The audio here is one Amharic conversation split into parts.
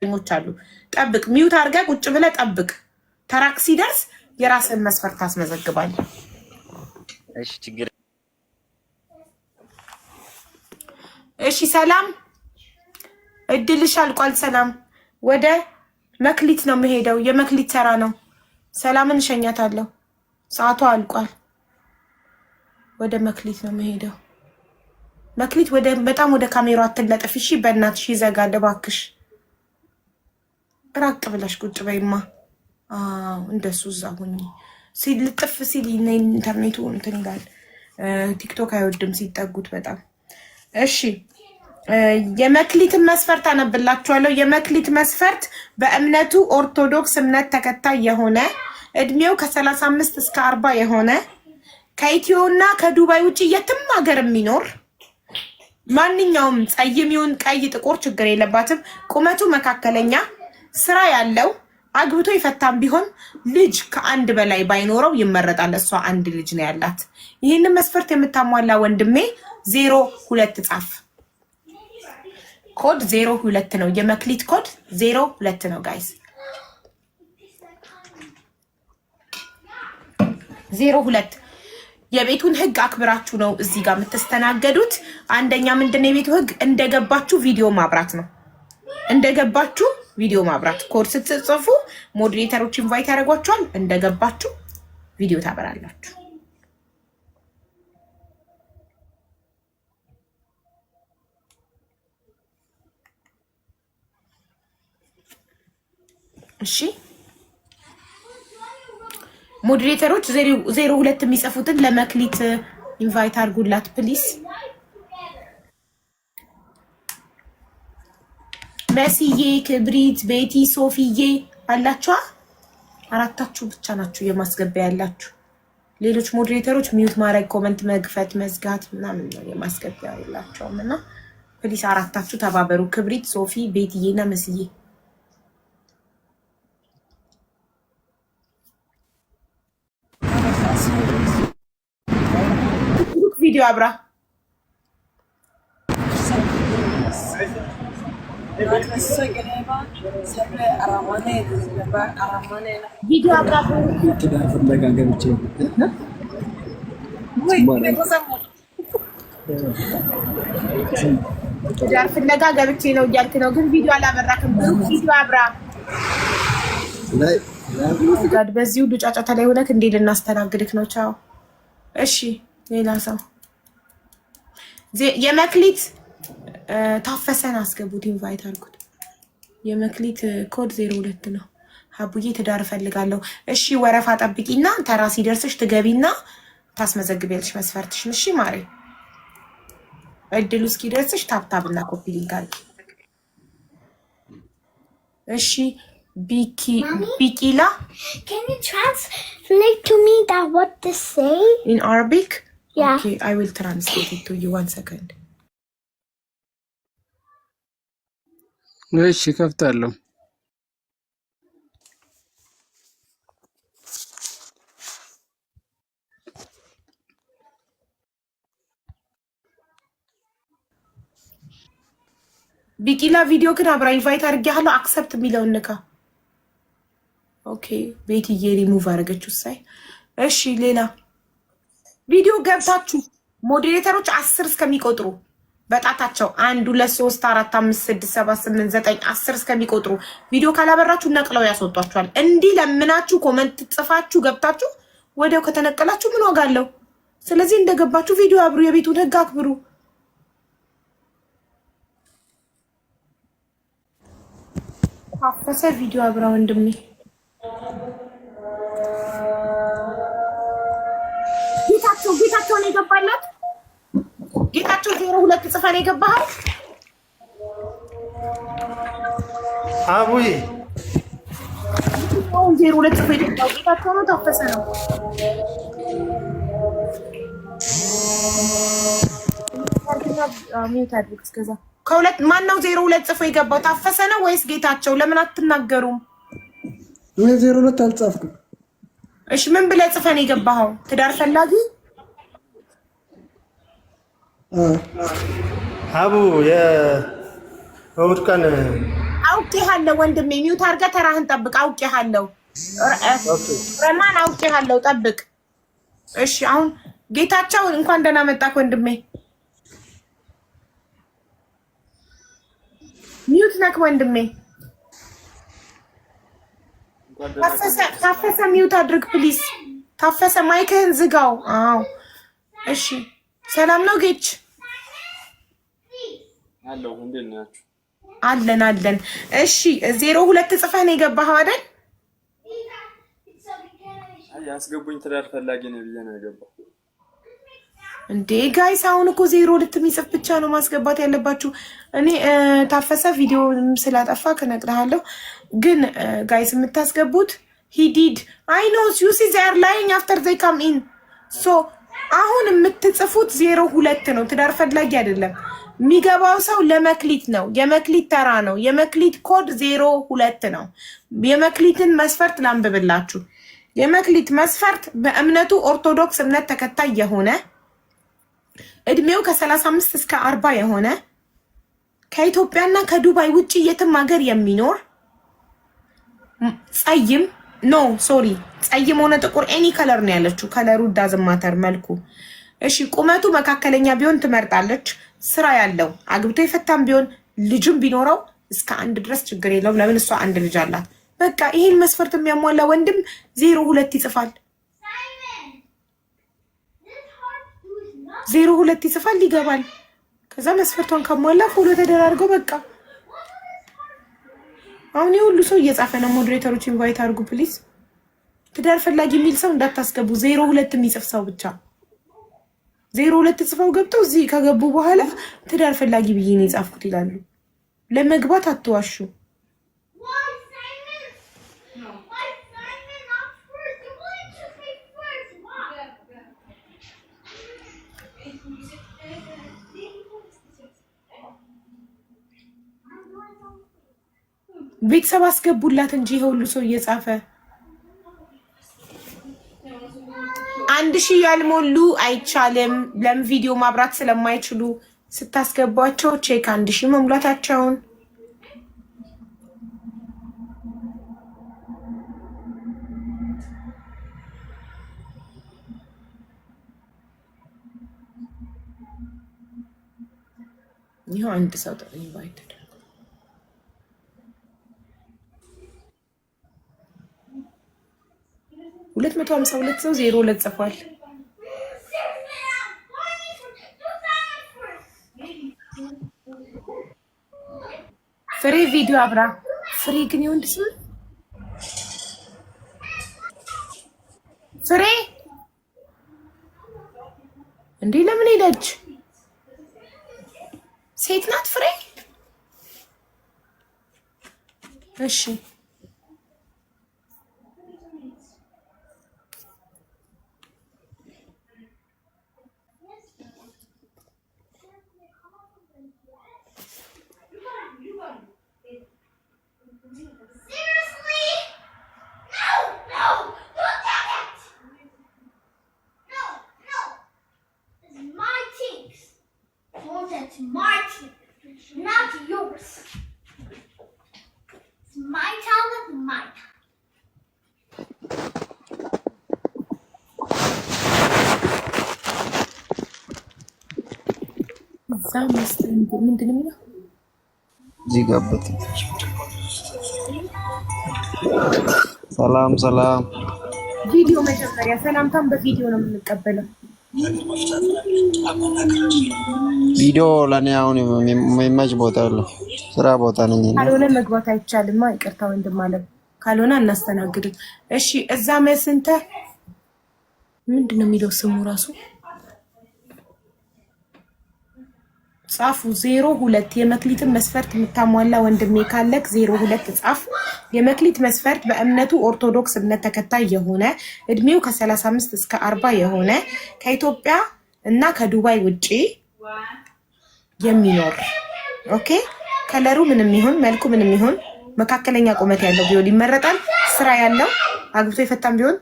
ሞች አሉ። ጠብቅ፣ ሚውት አድርገህ ቁጭ ብለህ ጠብቅ። ተራክ ሲደርስ የራስን መስፈርት ታስመዘግባለህ። እሺ ችግር እሺ ሰላም፣ እድልሽ አልቋል። ሰላም ወደ መክሊት ነው የምሄደው። የመክሊት ተራ ነው። ሰላምን እሸኛታለሁ። ሰዓቷ አልቋል። ወደ መክሊት ነው የምሄደው። መክሊት በጣም ወደ ካሜራው አትለጥፍ እሺ። በእናትሽ ይዘጋል እባክሽ። ራቅ ብለሽ ቁጭ በይማ። እንደሱ እዛ ሁኚ። ሲልጥፍ ሲል ኢንተርኔቱ እንትን ይላል። ቲክቶክ አይወድም ሲጠጉት በጣም። እሺ የመክሊትን መስፈርት አነብላችኋለሁ። የመክሊት መስፈርት በእምነቱ ኦርቶዶክስ እምነት ተከታይ የሆነ እድሜው ከ35 እስከ 40 የሆነ ከኢትዮና ከዱባይ ውጭ የትም ሀገር የሚኖር ማንኛውም ጸይም ይሁን ቀይ ጥቁር ችግር የለባትም። ቁመቱ መካከለኛ፣ ስራ ያለው፣ አግብቶ የፈታም ቢሆን ልጅ ከአንድ በላይ ባይኖረው ይመረጣል። እሷ አንድ ልጅ ነው ያላት። ይህንን መስፈርት የምታሟላ ወንድሜ 02 ጻፍ። ኮድ 02 ነው። የመክሊት ኮድ 02 ነው ጋይስ። 02 የቤቱን ህግ አክብራችሁ ነው እዚህ ጋር የምትስተናገዱት። አንደኛ ምንድነው የቤቱ ህግ? እንደገባችሁ ቪዲዮ ማብራት ነው። እንደገባችሁ ቪዲዮ ማብራት። ኮድ ስትጽፉ ሞዴሬተሮች ኢንቫይት ያደርጓችኋል። እንደገባችሁ ቪዲዮ ታበራላችሁ። እሺ ሞዴሬተሮች 02 የሚጽፉትን ለመክሊት ኢንቫይት አድርጉላት ፕሊስ። መሲዬ፣ ክብሪት፣ ቤቲ፣ ሶፊዬ አላችኋ? አራታችሁ ብቻ ናችሁ የማስገቢያ ያላችሁ። ሌሎች ሞዴሬተሮች ሚዩት ማድረግ፣ ኮመንት መግፈት፣ መዝጋት ምናምን ነው የማስገቢያ የላቸውም። እና ፕሊስ አራታችሁ ተባበሩ። ክብሪት፣ ሶፊ፣ ቤትዬ እና መስዬ። ቪዲዮ አብራ ቪዲዮ አብራ ትዳር ፍለጋ ገብቼ ነው እያልክ ነው፣ ግን ቪዲዮ አላበራክም። ቪዲዮ አብራ። በዚህ ሁሉ ጫጫታ ላይ ሆነክ እንዴ ልናስተናግድክ ነው? ቻው። እሺ ሌላ ሰው የመክሊት ታፈሰን አስገቡት፣ ኢንቫይት አድርጉት። የመክሊት ኮድ 02 ነው። ሀቡዬ ትዳር እፈልጋለሁ። እሺ ወረፋ ጠብቂና ተራ ሲደርስሽ ትገቢና ታስመዘግቢያለሽ መስፈርትሽን። እሺ ማሬ፣ እድሉ እስኪደርስሽ ታብታብና ኮፒ ሊንክ አድርጊ። እሺ ቢቂላ Can you translate to me that what to say? in Arabic? Yeah. Okay, I will translate it to you. 1 second. እሺ ከፍታለሁ። ቢቂላ ቪዲዮ ግን አብራ ኢንቫይት አድርጌሃለሁ። አክሰፕት የሚለውን ንካ። ኦኬ ቤትዬ ሪሙቭ አደረገችው ሳይ። እሺ ሌላ ቪዲዮ ገብታችሁ ሞዴሬተሮች 10 እስከሚቆጥሩ በጣታቸው 1 2 3 4 5 6 7 8 9 10 እስከሚቆጥሩ ቪዲዮ ካላበራችሁ ነቅለው ያስወጧችኋል። እንዲህ ለምናችሁ ኮመንት ጽፋችሁ ገብታችሁ ወዲያው ከተነቀላችሁ ምን ዋጋ አለው? ስለዚህ እንደገባችሁ ቪዲዮ አብሩ። የቤቱን ህግ አክብሩ። ታፈሰ ቪዲዮ አብራ ወንድሜ። ጌታቸው ነው የገባላት። ጌታቸው 02 ጽፈን የገባሃል። አቡይ 02 ጽፈን የገባው ጌታቸው ነው ታፈሰ ነው? ከሁለት ማን ነው 02 ጽፎ የገባው? ታፈሰ ነው ወይስ ጌታቸው? ለምን አትናገሩም? እኔ 02 አልጻፍኩም። እሺ ምን ብለህ ጽፈን የገባኸው? ትዳር ፈላጊ አቡ የእሑድ ቀን አውቄሃለሁ ወንድሜ ሚውት አድርገህ ተራህን ጠብቅ። አውቄሃለሁ ረማን አውቄሃለሁ ጠብቅ። እሺ አሁን ጌታቸው እንኳን ደህና መጣክ ወንድሜ። ሚውት ነክ ወንድሜ። ታፈሰ ሚውት አድርግ ፕሊዝ። ታፈሰ ማይክህን ዝጋው። አዎ እሺ ሰላም ነው ጌች? አለው እንዴት ናችሁ? አለን። እሺ 02 ጽፈህ ነው የገባኸው አይደል? አይ ያስገቡኝ ትዳር ፈላጊ ነው ብዬ ነው የገባው። እንዴ ጋይስ አሁን እኮ 02 የሚጽፍ ብቻ ነው ማስገባት ያለባችሁ። እኔ ታፈሰ ቪዲዮ ስላጠፋ ከነግርሃለሁ። ግን ጋይስ የምታስገቡት he did I know you see they are lying after they come in so አሁን የምትጽፉት 02 ነው። ትዳር ፈላጊ አይደለም። የሚገባው ሰው ለመክሊት ነው። የመክሊት ተራ ነው። የመክሊት ኮድ 02 ነው። የመክሊትን መስፈርት ላንብብላችሁ። የመክሊት መስፈርት በእምነቱ ኦርቶዶክስ እምነት ተከታይ የሆነ እድሜው ከ35 እስከ 40 የሆነ ከኢትዮጵያና ከዱባይ ውጪ የትም ሀገር የሚኖር ጸይም ጸይም ሆነ ጥቁር ኤኒ ከለር ነው ያለችው። ከለሩ ዳዝንት ማተር መልኩ። እሺ ቁመቱ መካከለኛ ቢሆን ትመርጣለች። ስራ ያለው አግብቶ የፈታም ቢሆን ልጅም ቢኖረው እስከ 1 ድረስ ችግር የለውም። ለምን እሷ 1 ልጅ አላት። በቃ ይሄን መስፈርት የሚያሟላ ወንድም 02 ይጽፋል። 02 ይጽፋል ይገባል። ከዛ መስፈርቷን ካሟላ ፎሎ ተደራርገው በቃ አሁን ሁሉ ሰው እየጻፈ ነው። ሞዴሬተሮች ኢንቫይት አድርጉ ፕሊዝ። ትዳር ፈላጊ የሚል ሰው እንዳታስገቡ። 02 የሚጽፍ ሰው ብቻ 02 ጽፈው ገብተው እዚህ ከገቡ በኋላ ትዳር ፈላጊ ብዬ ነው የጻፍኩት ይላሉ። ለመግባት አትዋሹ። ቤተሰብ አስገቡላት እንጂ ሁሉ ሰው እየጻፈ 1000 ያልሞሉ አይቻልም። ለምን ቪዲዮ ማብራት ስለማይችሉ ስታስገቧቸው ቼክ 1000 መሙላታቸውን። ይሄው አንድ ሰው ኢንቫይት 252 ሰው 02 ጽፏል። ፍሬ ቪዲዮ አብራ ፍሬ ግን ይሁን ስም ፍሬ እንዴ ለምን ሄደች? ሴት ናት ፍሬ። እሺ not yours. It's my talent, my talent. ምንድን ነው እዚህ ጋበት። ሰላም ቪዲዮ መጀመሪያ ሰላምታም በቪዲዮ ነው የምንቀበለው። ቪዲዮ ለኔ አሁን የሚመች ቦታ አለ። ስራ ቦታ ነኝ። ካልሆነ መግባት አይቻልም። ይቅርታ ወንድም አለ። ካልሆነ አናስተናግድም። እሺ እዛ መስንተ ምንድነው የሚለው ስሙ ራሱ ጻፉ። 02 የመክሊትን መስፈርት የምታሟላ ወንድሜ ካለክ 02 ጻፍ። የመክሊት መስፈርት በእምነቱ ኦርቶዶክስ እምነት ተከታይ የሆነ እድሜው ከ35 እስከ 40 የሆነ ከኢትዮጵያ እና ከዱባይ ውጪ የሚኖር ኦኬ። ከለሩ ምንም ይሁን መልኩ ምንም ይሁን መካከለኛ ቁመት ያለው ቢሆን ይመረጣል። ስራ ያለው አግብቶ የፈታም ቢሆን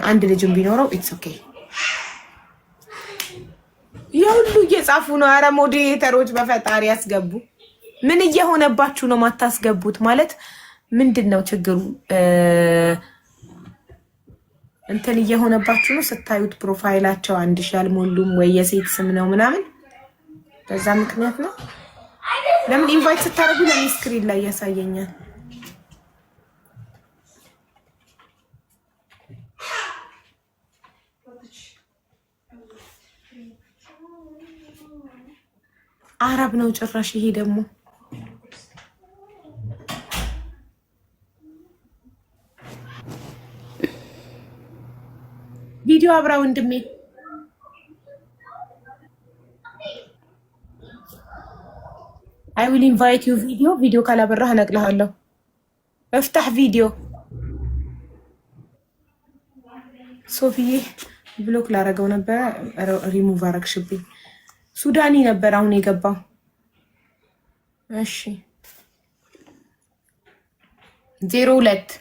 1 ልጅም ቢኖረው ኢትስ ኦኬ። የሁሉ እየጻፉ ነው። አረ ሞዴሬተሮች በፈጣሪ ያስገቡ። ምን እየሆነባችሁ ነው ማታስገቡት? ማለት ምንድነው ችግሩ? እንትን እየሆነባችሁ ነው ስታዩት ፕሮፋይላቸው 1000 አልሞሉም ወይ የሴት ስም ነው ምናምን በዛ ምክንያት ነው። ለምን ኢንቫይት ስታደርጉ ለምን ስክሪን ላይ ያሳየኛል? አረብ ነው ጭራሽ ይሄ ደግሞ ቪዲዮ አብራ ወንድሜ I will invite you ቪዲዮ ካላበራህ እነቅልሃለሁ። እፍታህ ቪዲዮ ሶፊዬ ብሎክ ላረገው ነበር ሪሙቭ አረግሽብኝ። ሱዳኒ ነበር አሁን የገባው። እሺ 02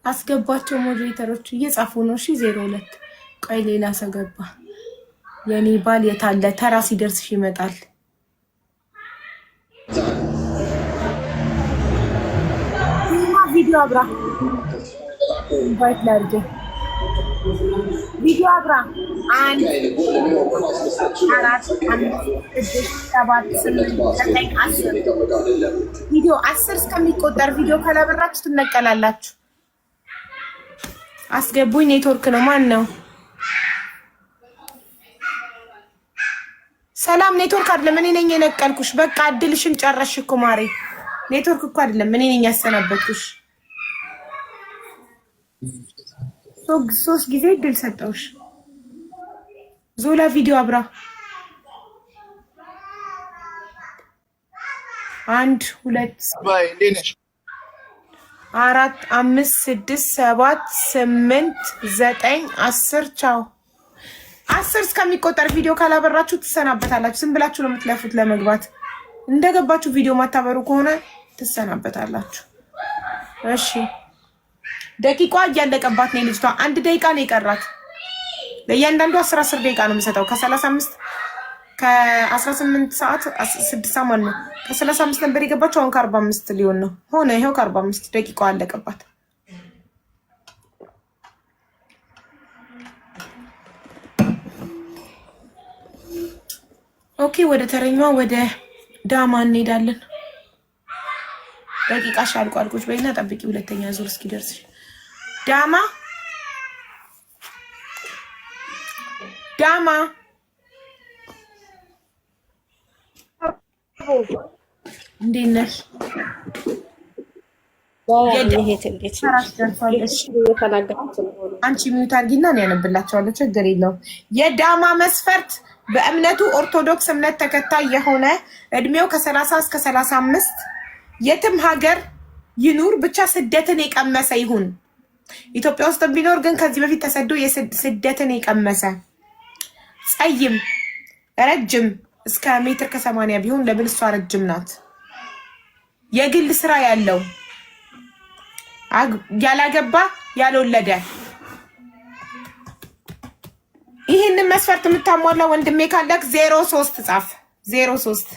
አስገባቸው። ሞዴሬተሮች እየጻፉ ነው። እሺ 02 ቆይ ሌላ ሰው ገባ። የኔ ባል የታለ? ተራ ሲደርስሽ ይመጣል። ቪዲዮ አብራ ኢንቫይት ላድርግ። ቪዲዮ አብራ 1 4 5 6 7 8 9 10 ቪዲዮ 10 እስከሚቆጠር ቪዲዮ ካላበራችሁ ትነቀላላችሁ። አስገቡኝ። ኔትወርክ ነው። ማን ነው? ሰላም ኔትወርክ አይደለም። እኔ ነኝ የነቀልኩሽ። በቃ እድልሽን ጨረስሽ እኮ ማሬ። ኔትወርክ እኮ አይደለም። እኔ ነኝ ያሰናበትኩሽ። 3 ጊዜ እድል ሰጠውሽ። ዞላ ቪዲዮ አብራ 1 2 4 5 6 7 8 9 10 ቻው። 10 እስከሚቆጠር ቪዲዮ ካላበራችሁ ትሰናበታላችሁ። ዝም ብላችሁ ነው የምትለፉት ለመግባት። እንደገባችሁ ቪዲዮ ማታበሩ ከሆነ ትሰናበታላችሁ። እሺ ደቂቃ እያለቀባት ነው ልጅቷ። 1 ደቂቃ ነው የቀራት። ለእያንዳንዱ 10 ደቂቃ ነው የምሰጠው። ከ35 ከ18 ሰዓት 6 ሰዓት ነው። ከ35 ነበር የገባችው። አሁን ከ45 ሊሆን ነው ሆነ። ይሄው ከ45 ደቂቃው አለቀባት። ኦኬ ወደ ተረኛዋ ወደ ዳማ እንሄዳለን። ደቂቃሽ አልቋል። ቁጭ በይና ጠብቂ ሁለተኛ ዙር እስኪደርስ። ዳማ እንዴት ነሽ? አንቺ ሚዩት አድርጊና እኔ ያነብላቸዋለሁ። ችግር የለውም። የዳማ መስፈርት በእምነቱ ኦርቶዶክስ እምነት ተከታይ የሆነ እድሜው ከ30 እስከ 35 የትም ሀገር ይኑር ብቻ ስደትን የቀመሰ ይሁን። ኢትዮጵያ ውስጥ ቢኖር ግን ከዚህ በፊት ተሰዶ ስደትን የቀመሰ ጸይም ረጅም እስከ 1.80 ሜትር ቢሆን ለምን እሷ ረጅም ናት። የግል ስራ ያለው ያላገባ ያልወለደ ይህንን መስፈርት የምታሟላ ወንድሜ ካለክ 03 ጻፍ 03